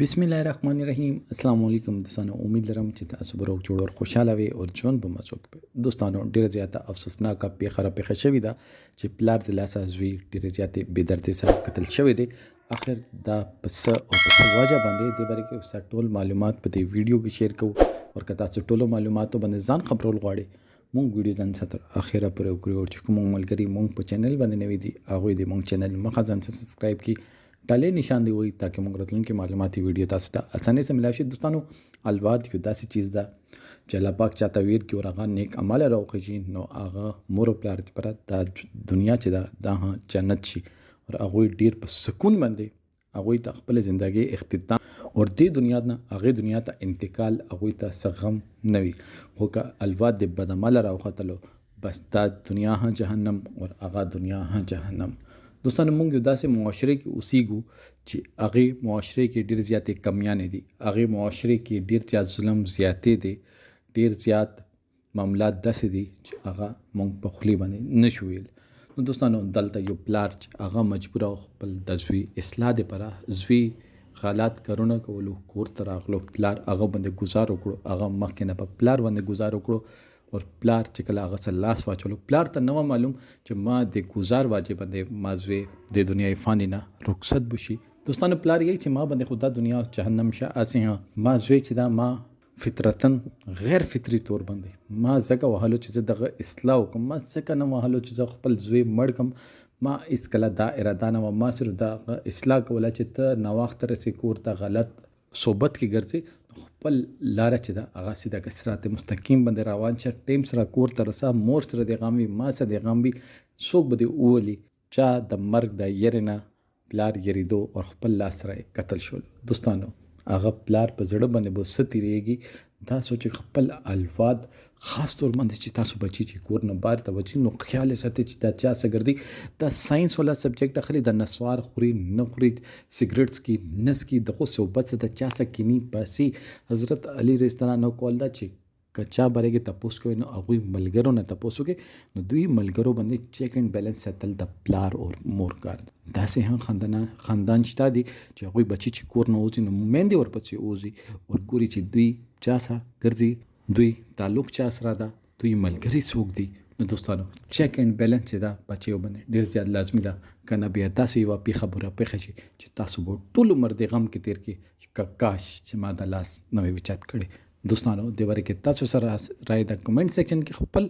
बिस्मिल्लाहिर्रहमानिर्रहीम अस्सलाम वालेकुम दोस्तانو उम्मीद लरम چې تاسو به روغ جوړ او خوشاله وي او ژوند به مو څوک دوستانو ډیره زیاته افسوسناکه پیښه شوې ده چې پلار د لاسه زوی ډیره زیاتې بې دردۍ سره قتل شوی دی. اخر دا پس او پس وجه باندې د باره کې اوس ټول معلومات په دې ویډیو کې شیر کوو او که تاسو ټولو معلوماتو باندې ځان خبرول غواړئ مونږ ویډیو ځان سره اخره پورې وکړئ او چې کوم ملګري مونږ په چینل باندې نوي دي هغوی د مونږ چینل مخه ځان سبسکرایب کړي ډالۍ نشان دی وي تاکہ موږ راتلونکي معلوماتي ویډیو تاسو ته اسانۍ سره ملاوي شي. دوستانو الواد یو داسې چیز ده چې الله پاک چاته ویر کې او هغه نیک عمل راوخیږي نو هغه مور او پلار پر د دنیا چې دا جنت شي او هغه ډیر په سکون باندې هغه ته خپل ژوندۍ اختتام اور دې دنیا نه هغه دنیا ته انتقال هغه ته سغم نوي خو که الواد د بدعمل راوختلو بس دا دنیا ها جهنم اور هغه دنیا ها جهنم. دوستانو موږ یو داسې معاشره کې اوسېږو چې هغې معاشره کې ډېر زیاتې کمیانې دي، هغې معاشره کې ډېر زیات ظلم زیاتې دی، ډېر زیات معاملات داسې دي چې هغه موږ په خولې باندې نشو ویل. نو دوستانو دلته یو پلار چې هغه مجبوره خپل د زوی اصلاح دپاره زوی غلط کارونه کولو کور ته راغلو پلار هغه باندې ګزار وکړو هغه مخکې نه په پلار باندې ګزار وکړو اور پلار چې کله هغه سره لاس واچولو پلار ته نه معلوم چې ما د ګزار واجب باندې ما زوی د دنیای فانی نه رخصت بشي. دوستانو پلار یې چې ما باندې خدا دنیا جهنم شه اسې ما زوی چې دا ما فطرتن غیر فطری طور باندې ما زکه وهلو چې دغه اصلاح وکم ما څنګه نه وهلو چې خپل زوی مړ کم ما اس کله دا اراده نه ما صرف دا اصلاح کوله چې ته ناوخت رسې کور ته غلط صحبت کې ګرځي خپل لار چې دا هغه سیده صراط مستقیم باندې روان شه ټیم سره کور ته رسا مور سره د غامي ما سره د غامي څوک به دی اولی چا د مرګ د يرنه پلار یریدو او خپل لاس سره قتل شول. دوستانو هغه پلار په زړه باندې به ستیریږي دا سوچ خپل الفاظ خاص طور باندې چې تاسو بچی چې کور نه بار ته بچی نو خیال ساتي چې دا چا سګرځي دا ساينس ولا سبجیکټ اخلي د نسوار خوري نه خوري سیګریټس کی نس کی دغه صحبت ته چا سکینی پاسي حضرت علی رضی الله عنه کول دا چې کچا بارے تپوس کوي نو هغه ملګرو نه تپوسو کې نو دوی ملګرو باندې چیک اینڈ بیلنس ساتل د پلار او مور کار دا سه هم خاندان شته دي چې هغه بچی چې کور نه اوسي نو مېندې ورپسې اوسي او ګوري چې دوی چا سره ګرځي دوی تعلق چا سره ده دوی ملګری څوک دي. نو دوستانو چیک اینڈ بیلنس دا بچیو باندې ډیر زیات لازمي ده کنه بیا تاسو یو په خبره پېښه شي چې تاسو به ټول عمر د غم کې تیر کې کاش چې ما د لاس نوې وچات کړي. دوستانو د باره کې تاسو سره راي د کمنټ سیکشن کې خپل